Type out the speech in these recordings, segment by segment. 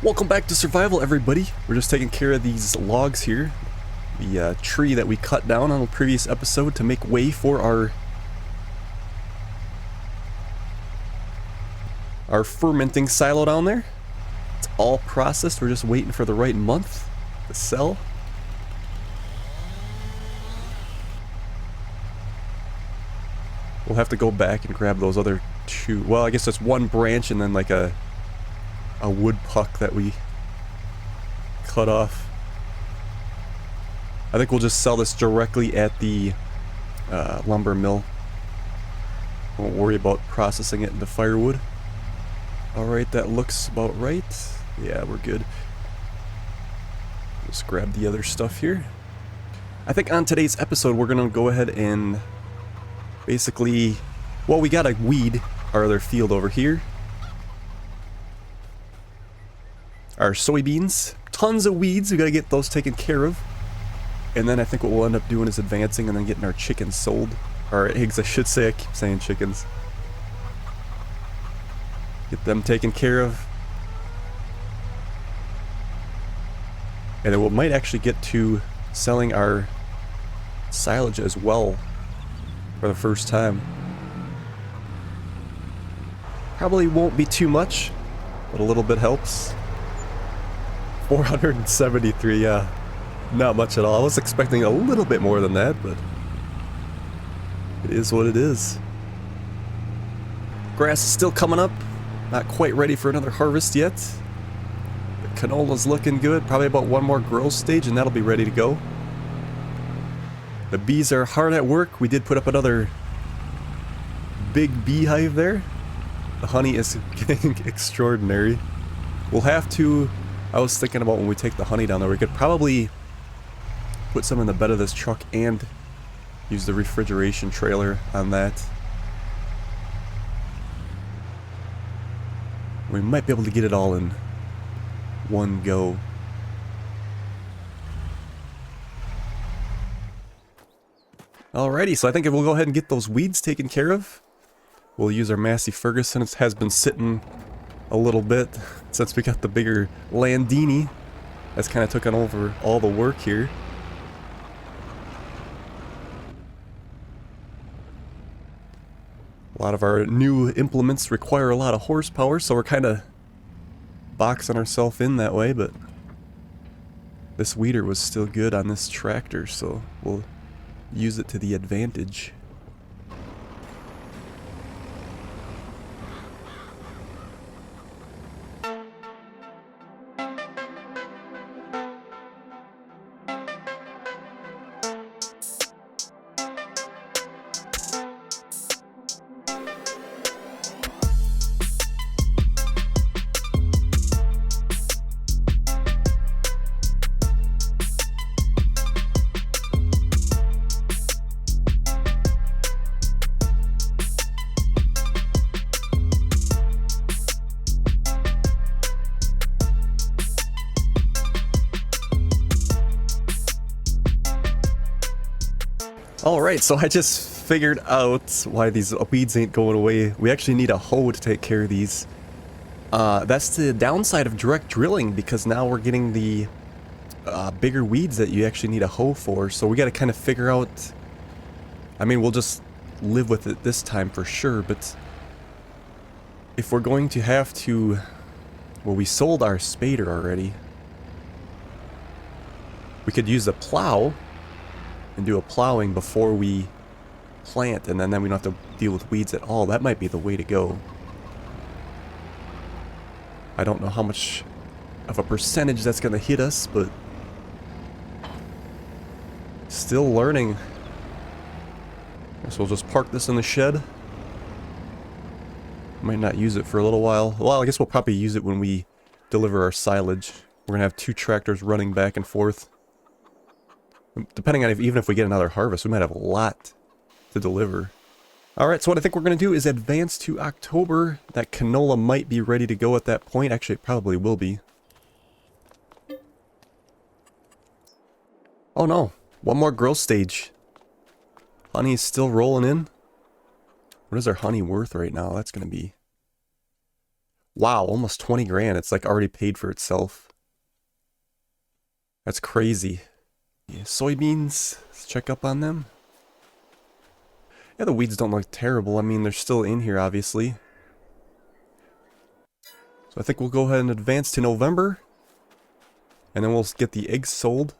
Welcome back to Survival, everybody. We're just taking care of these logs here. The tree that we cut down on the previous episode to make way for our fermenting silo down there. It's all processed. We're just waiting for the right month to sell. We'll have to go back and grab those other two. Well, I guess that's one branch and then like a wood puck that we cut off. I think we'll just sell this directly at the lumber mill. Won't worry about processing it into firewood. Alright, that looks about right. Yeah, we're good. Just grab the other stuff here. I think on today's episode we're gonna go ahead and basically, well, we gotta weed our other field over here. Our soybeans, tons of weeds, we gotta get those taken care of. And then I think what we'll end up doing is advancing and then getting our chickens sold. Or eggs, I should say. I keep saying chickens. Get them taken care of. And then we might actually get to selling our silage as well for the first time. Probably won't be too much, but a little bit helps. 473, yeah. Not much at all. I was expecting a little bit more than that, but it is what it is. Grass is still coming up. Not quite ready for another harvest yet. The canola's looking good. Probably about one more growth stage and that'll be ready to go. The bees are hard at work. We did put up another big beehive there. The honey is getting extraordinary. We'll have to... I was thinking about when we take the honey down there, we could probably put some in the bed of this truck and use the refrigeration trailer on that. We might be able to get it all in one go. Alrighty, so I think if we'll go ahead and get those weeds taken care of, we'll use our Massey Ferguson. It has been sitting a little bit since we got the bigger Landini. That's kind of taken over all the work here. A lot of our new implements require a lot of horsepower, so we're kind of boxing ourselves in that way, but this weeder was still good on this tractor, so we'll use it to the advantage. Alright, so I just figured out why these weeds ain't going away. We actually need a hoe to take care of these. That's the downside of direct drilling, because now we're getting the bigger weeds that you actually need a hoe for. So we gotta kind of figure out... I mean, we'll just live with it this time for sure, but if we're going to have to... Well, we sold our spader already. We could use the plow and do a plowing before we plant, and then we don't have to deal with weeds at all. That might be the way to go. I don't know how much of a percentage that's going to hit us, but still learning. Guess we'll just park this in the shed. Might not use it for a little while. Well, I guess we'll probably use it when we deliver our silage. We're going to have two tractors running back and forth. Depending on even if we get another harvest, we might have a lot to deliver. Alright, so what I think we're going to do is advance to October. That canola might be ready to go at that point. Actually, it probably will be. Oh no, one more growth stage. Honey is still rolling in. What is our honey worth right now? That's going to be Wow, almost 20 grand. It's like already paid for itself. That's crazy. Yeah, soybeans, let's check up on them. Yeah, the weeds don't look terrible. I mean, they're still in here, obviously. So I think we'll go ahead and advance to November. And then we'll get the eggs sold.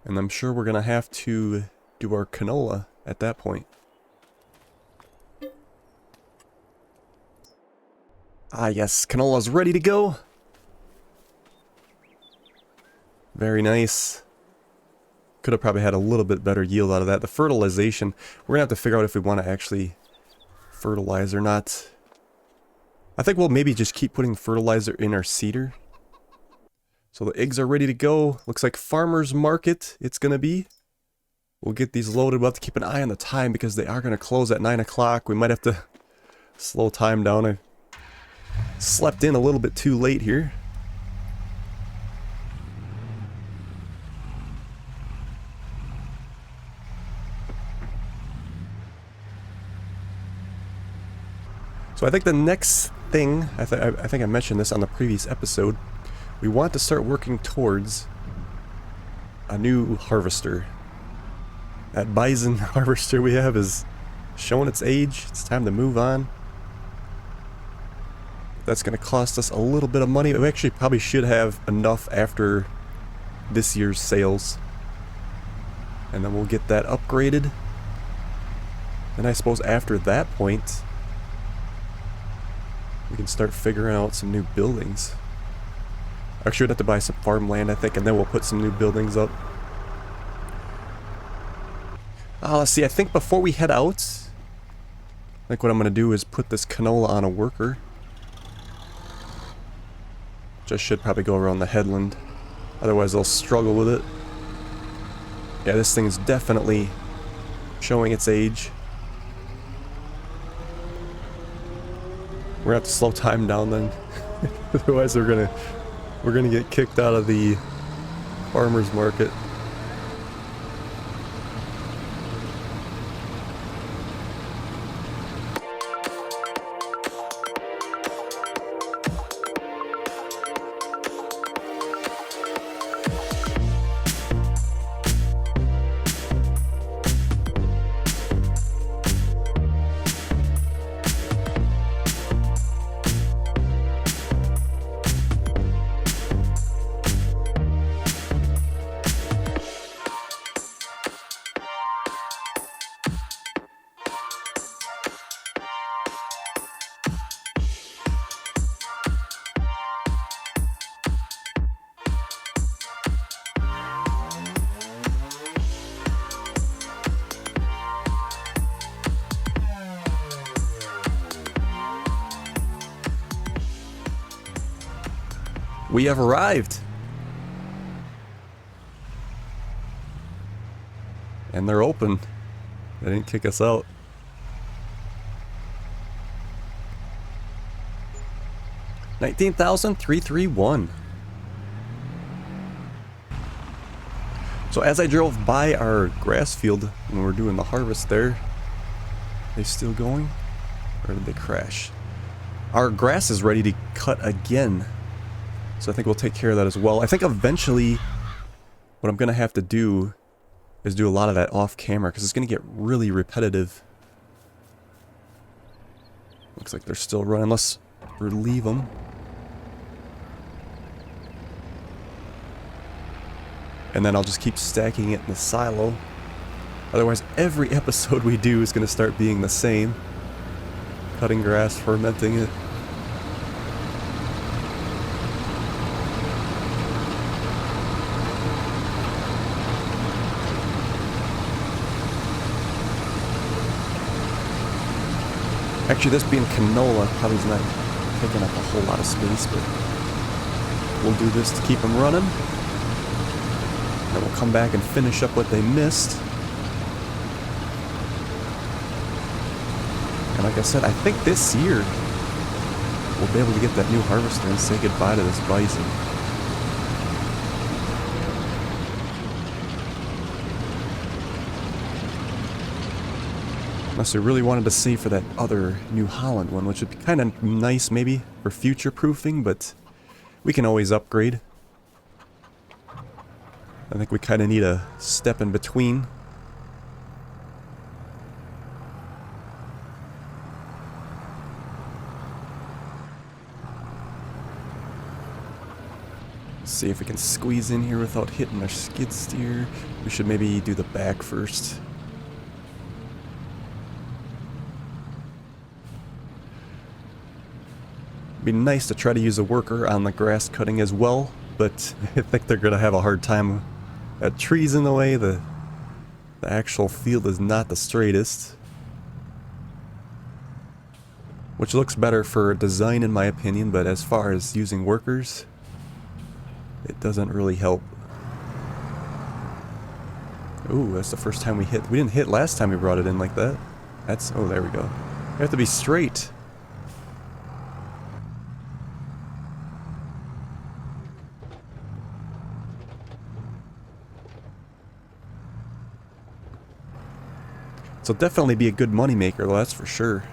And I'm sure we're going to have to do our canola at that point. Ah, yes, canola's ready to go. Very nice. Could have probably had a little bit better yield out of that. The fertilization, we're going to have to figure out if we want to actually fertilize or not. I think we'll maybe just keep putting fertilizer in our seeder. So the eggs are ready to go. Looks like farmer's market it's going to be. We'll get these loaded. We'll have to keep an eye on the time because they are going to close at 9 o'clock. We might have to slow time down. I slept in a little bit too late here. So I think the next thing, I think I mentioned this on the previous episode, we want to start working towards a new harvester. That bison harvester we have is showing its age. It's time to move on. That's going to cost us a little bit of money. We actually probably should have enough after this year's sales. And then we'll get that upgraded. And I suppose after that point, we can start figuring out some new buildings. Actually, we'd have to buy some farmland, I think, and then we'll put some new buildings up. Let's see, I think before we head out, I think what I'm going to do is put this canola on a worker. Just should probably go around the headland. Otherwise they'll struggle with it. Yeah, this thing is definitely showing its age. We're gonna have to slow time down then. Otherwise we're gonna get kicked out of the farmer's market. We have arrived. And they're open. They didn't kick us out. $19,331. So as I drove by our grass field when we were doing the harvest there, are they still going? Or did they crash? Our grass is ready to cut again. So I think we'll take care of that as well. I think eventually what I'm going to have to do is do a lot of that off camera because it's going to get really repetitive. Looks like they're still running. Let's relieve them. And then I'll just keep stacking it in the silo. Otherwise, every episode we do is going to start being the same. Cutting grass, fermenting it. Actually, this being canola probably is not taking up a whole lot of space, but we'll do this to keep them running. Then we'll come back and finish up what they missed. And like I said, I think this year we'll be able to get that new harvester and say goodbye to this bison. Unless we really wanted to save for that other New Holland one, which would be kind of nice maybe for future proofing, but we can always upgrade. I think we kind of need a step in between. See if we can squeeze in here without hitting our skid steer. We should maybe do the back first. Be nice to try to use a worker on the grass cutting as well, but I think they're gonna have a hard time. Got trees in the way, the actual field is not the straightest. Which looks better for design in my opinion, but as far as using workers, it doesn't really help. Ooh, that's the first time we hit. We didn't hit last time we brought it in like that. That's, oh, there we go. We have to be straight. So definitely be a good money maker, though, that's for sure.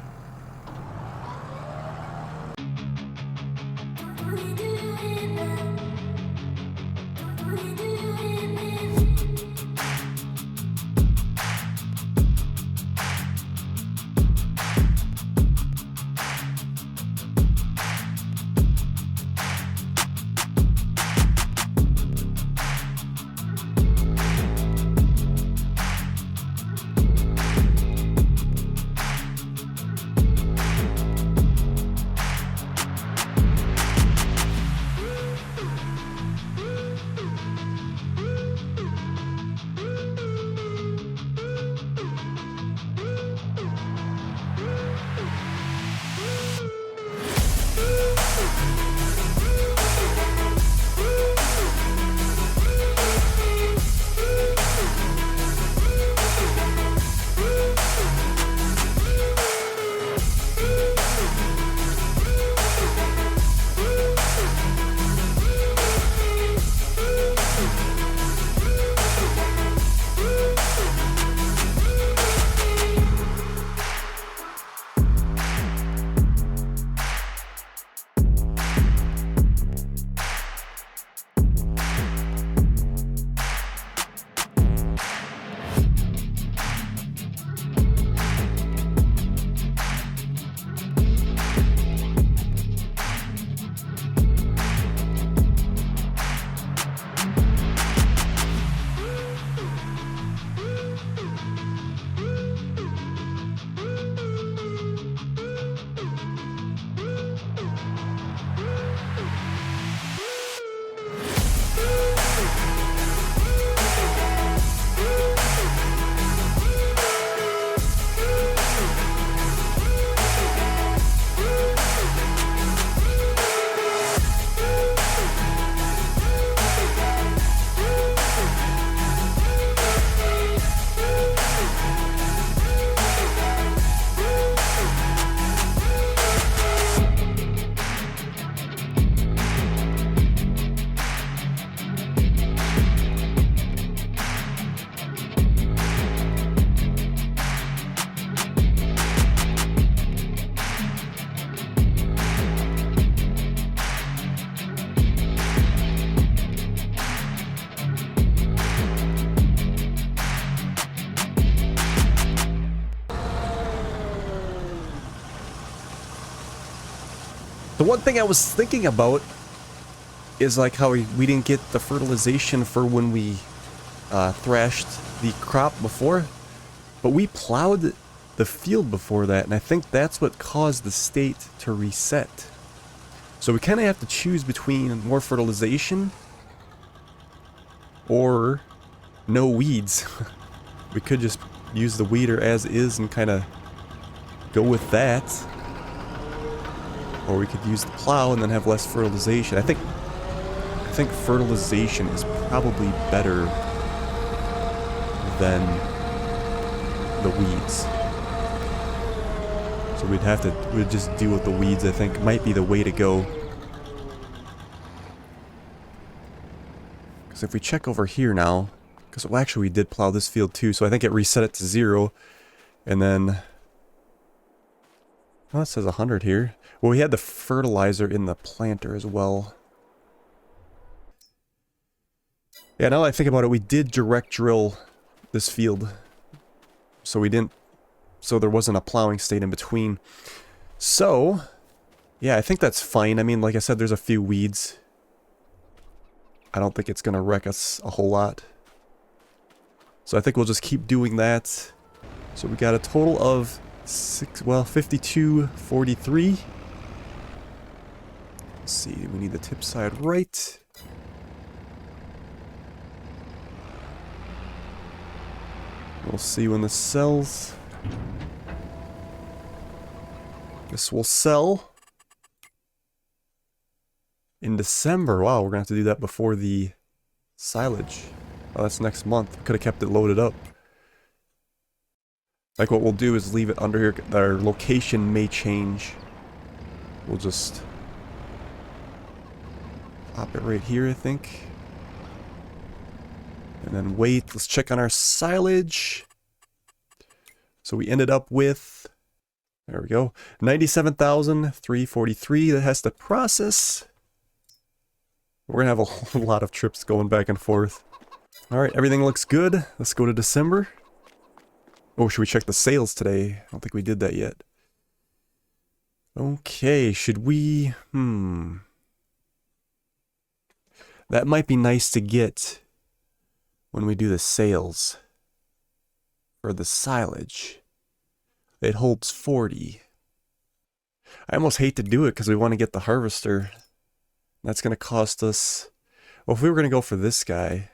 The one thing I was thinking about is like how we didn't get the fertilization for when we thrashed the crop before, but we plowed the field before that, and I think that's what caused the state to reset. So we kind of have to choose between more fertilization or no weeds. We could just use the weeder as is and kind of go with that. Or we could use the plow and then have less fertilization. I think fertilization is probably better than the weeds. So we'd just deal with the weeds. I think might be the way to go. Because if we check over here now, because well, actually we did plow this field too, so I think it reset it to 0, and then Oh, it says 100 here. Well, we had the fertilizer in the planter as well. Yeah, now that I think about it, we did direct drill this field. So we didn't... So there wasn't a plowing state in between. So... yeah, I think that's fine. I mean, like I said, there's a few weeds. I don't think it's going to wreck us a whole lot. So I think we'll just keep doing that. So we got a total of 52.43. Let's see, we need the tip side right. We'll see when this sells. This will sell in December. Wow, we're gonna have to do that before the silage. Oh, that's next month. Could have kept it loaded up. Like, what we'll do is leave it under here. Our location may change. We'll just pop it right here, I think. And then wait. Let's check on our silage. So we ended up with, there we go, 97,343. That has to process. We're going to have a whole lot of trips going back and forth. Alright, everything looks good. Let's go to December. Oh, should we check the sales today? I don't think we did that yet. Okay, should we... That might be nice to get when we do the sales for the silage. It holds 40. I almost hate to do it because we want to get the harvester. That's going to cost us... Well, if we were going to go for this guy,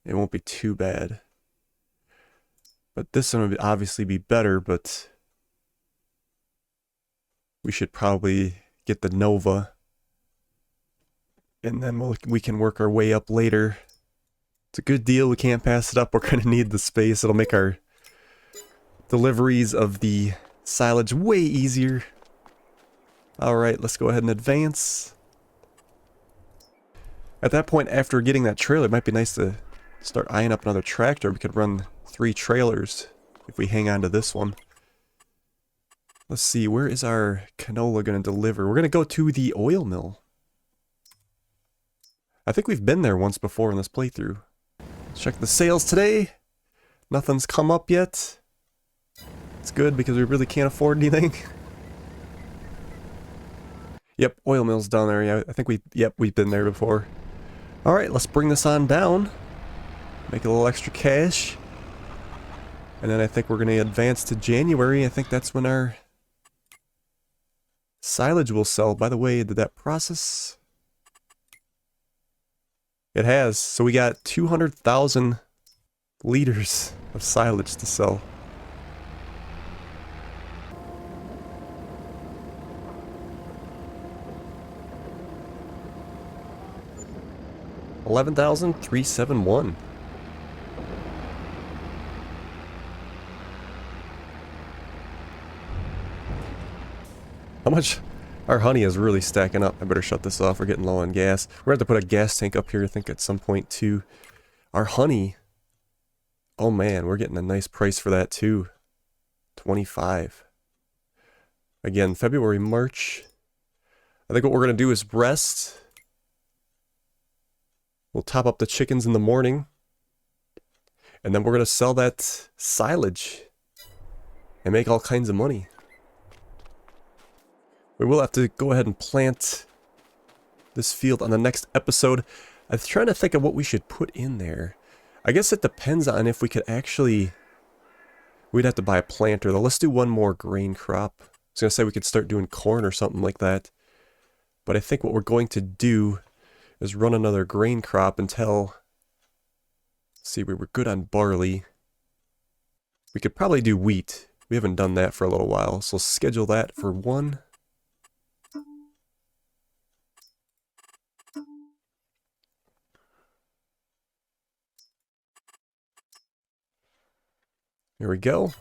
it won't be too bad. But this one would obviously be better, but we should probably get the Nova. And then we can work our way up later. It's a good deal. We can't pass it up. We're going to need the space. It'll make our deliveries of the silage way easier. Alright, let's go ahead and advance. At that point, after getting that trailer, it might be nice to start eyeing up another tractor. We could run 3 trailers if we hang on to this one. Let's see, where is our canola going to deliver? We're going to go to the oil mill. I think we've been there once before in this playthrough. Let's check the sales today. Nothing's come up yet. It's good because we really can't afford anything. Yep, oil mill's down there. Yeah, I think we've been there before. Alright, let's bring this on down. Make a little extra cash. And then I think we're going to advance to January. I think that's when our silage will sell. By the way, did that process? It has. So we got 200,000 liters of silage to sell. $11,371. How much? Our honey is really stacking up. I better shut this off. We're getting low on gas. We're going to have to put a gas tank up here, I think, at some point, too. Our honey. Oh, man. We're getting a nice price for that, too. 25. Again, February, March. I think what we're going to do is rest. We'll top up the chickens in the morning. And then we're going to sell that silage. And make all kinds of money. We will have to go ahead and plant this field on the next episode. I was trying to think of what we should put in there. I guess it depends on if we could actually... We'd have to buy a planter, though. Let's do one more grain crop. I was going to say we could start doing corn or something like that. But I think what we're going to do is run another grain crop until... Let's see, we were good on barley. We could probably do wheat. We haven't done that for a little while, so let's schedule that for one. Here we go.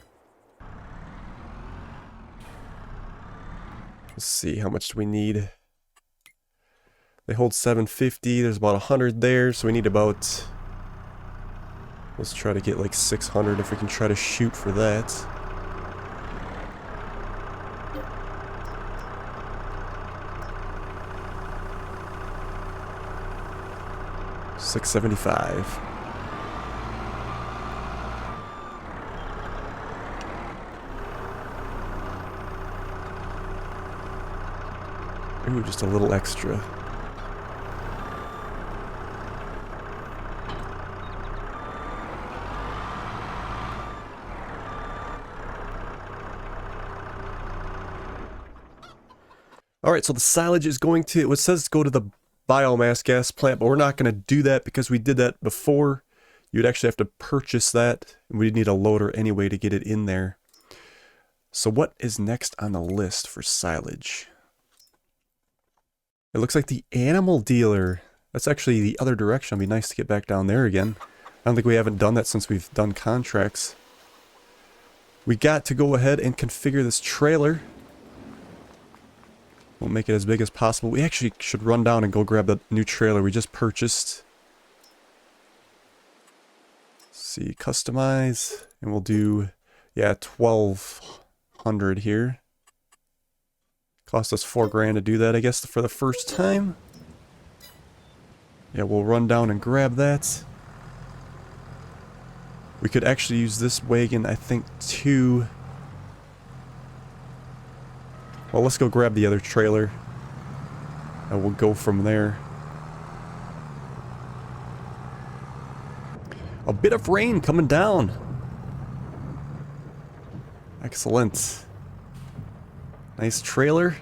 Let's see, how much do we need? They hold 750, there's about 100 there, so we need about... Let's try to get like 600 if we can try to shoot for that. $675. Ooh, just a little extra. Alright, so the silage is going to, it says go to the biomass gas plant, but we're not going to do that because we did that before. You'd actually have to purchase that, and we'd need a loader anyway to get it in there. So what is next on the list for silage? It looks like the animal dealer. That's actually the other direction. It'd be nice to get back down there again. I don't think we haven't done that since we've done contracts. We got to go ahead and configure this trailer. We'll make it as big as possible. We actually should run down and go grab the new trailer we just purchased. Let's see, customize, and we'll do, yeah, 1,200 here. Cost us $4,000 to do that, I guess, for the first time. Yeah, we'll run down and grab that. We could actually use this wagon, I think, too. Well, let's go grab the other trailer. And we'll go from there. A bit of rain coming down. Excellent. Nice trailer.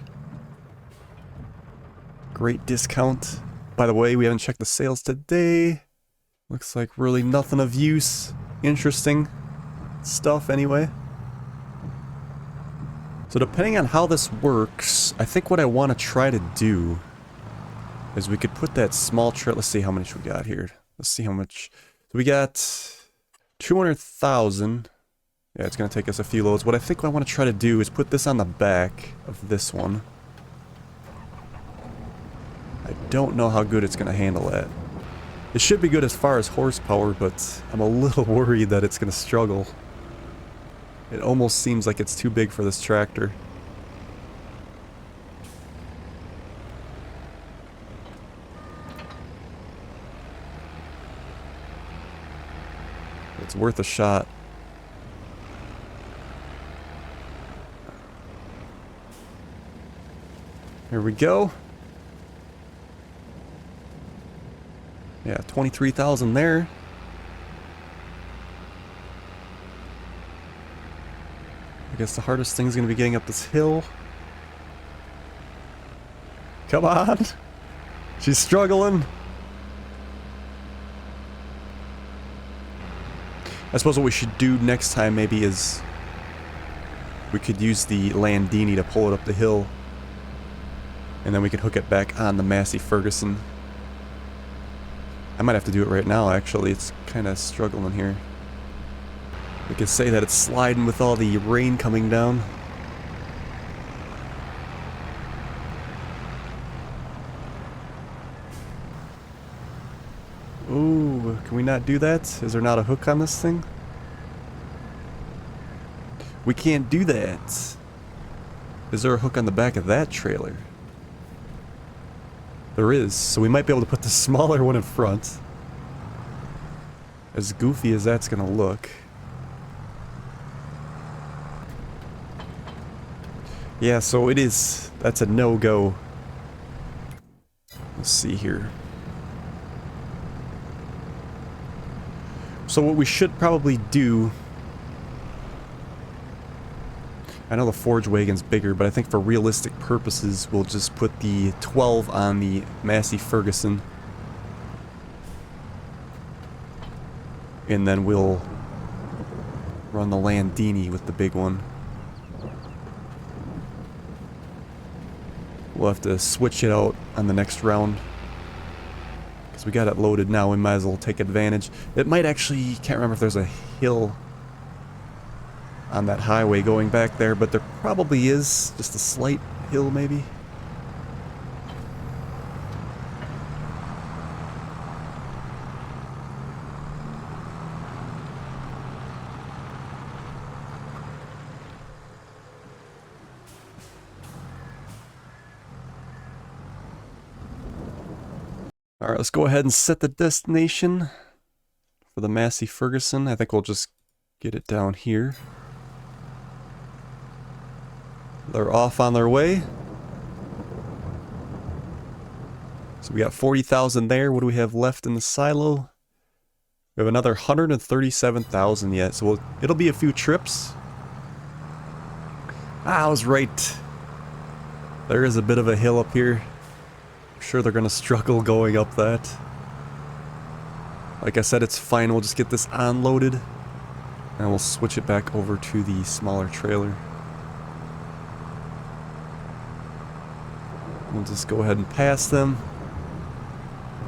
Great discount. By the way, we haven't checked the sales today. Looks like really nothing of use. Interesting stuff anyway. So depending on how this works, I think what I want to try to do is we could put that small trailer. Let's see how much we got here. Let's see how much. So we got 200,000. Yeah, it's going to take us a few loads. What I think I want to try to do is put this on the back of this one. I don't know how good it's going to handle that. It should be good as far as horsepower, but I'm a little worried that it's going to struggle. It almost seems like it's too big for this tractor. It's worth a shot. Here we go. Yeah, 23,000 there. I guess the hardest thing is going to be getting up this hill. Come on! She's struggling. I suppose what we should do next time maybe is we could use the Landini to pull it up the hill. And then we could hook it back on the Massey Ferguson. I might have to do it right now, actually. It's kind of struggling here. We could say that it's sliding with all the rain coming down. Ooh, can we not do that? Is there not a hook on this thing? We can't do that. Is there a hook on the back of that trailer? There is, so we might be able to put the smaller one in front. As goofy as that's gonna look. Yeah, so it is. That's a no-go. Let's see here. So what we should probably do... I know the Forge wagon's bigger, but I think for realistic purposes, we'll just put the 12 on the Massey Ferguson. And then we'll run the Landini with the big one. We'll have to switch it out on the next round. Because we got it loaded now, we might as well take advantage. It might actually, can't remember if there's a hill on that highway going back there, but there probably is. Just a slight hill, maybe. Alright, let's go ahead and set the destination for the Massey Ferguson. I think we'll just get it down here. They're off on their way. So we got 40,000 there. What do we have left in the silo? We have another 137,000 yet, so it'll be a few trips. I was right. There is a bit of a hill up here. I'm sure they're going to struggle going up that. Like I said, it's fine. We'll just get this unloaded, and we'll switch it back over to the smaller trailer. We'll just go ahead and pass them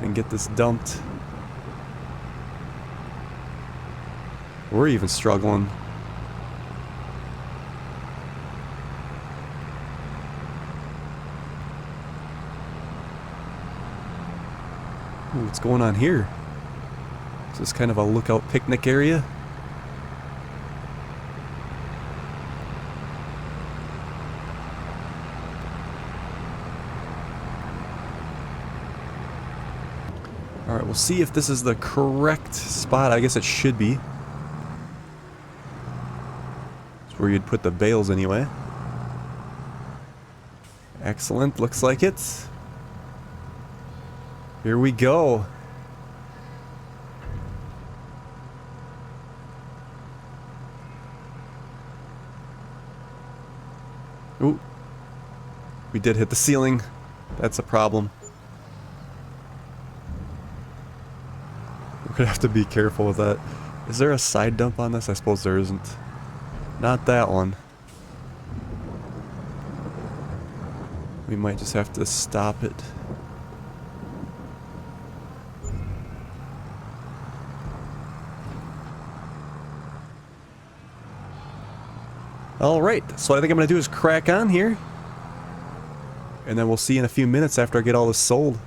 and get this dumped. We're even struggling. Ooh, what's going on here? Is this kind of a lookout picnic area? Alright, we'll see if this is the correct spot. I guess it should be. It's where you'd put the bales anyway. Excellent, looks like it. Here we go. Ooh. We did hit the ceiling. That's a problem. We're gonna have to be careful with that. Is there a side dump on this? I suppose there isn't. Not that one. We might just have to stop it. Alright, so what I think I'm going to do is crack on here. And then we'll see in a few minutes after I get all this sold.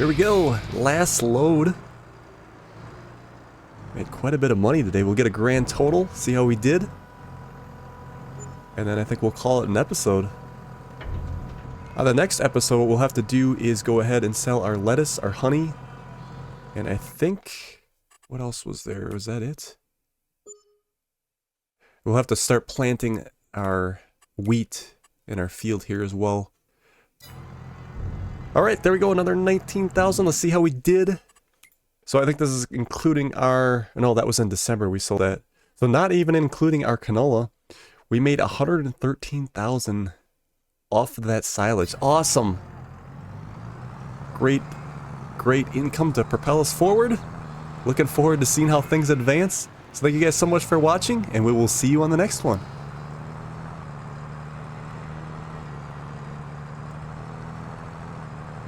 Here we go, last load. Made quite a bit of money today. We'll get a grand total, see how we did. And then I think we'll call it an episode. On the next episode, what we'll have to do is go ahead and sell our lettuce, our honey, and I think... what else was there? Was that it? We'll have to start planting our wheat in our field here as well. Alright, there we go, another 19,000. Let's see how we did. So I think this is including our... no, that was in December we sold that. So not even including our canola. We made 113,000 off of that silage. Awesome! Great income to propel us forward. Looking forward to seeing how things advance. So thank you guys so much for watching, and we will see you on the next one.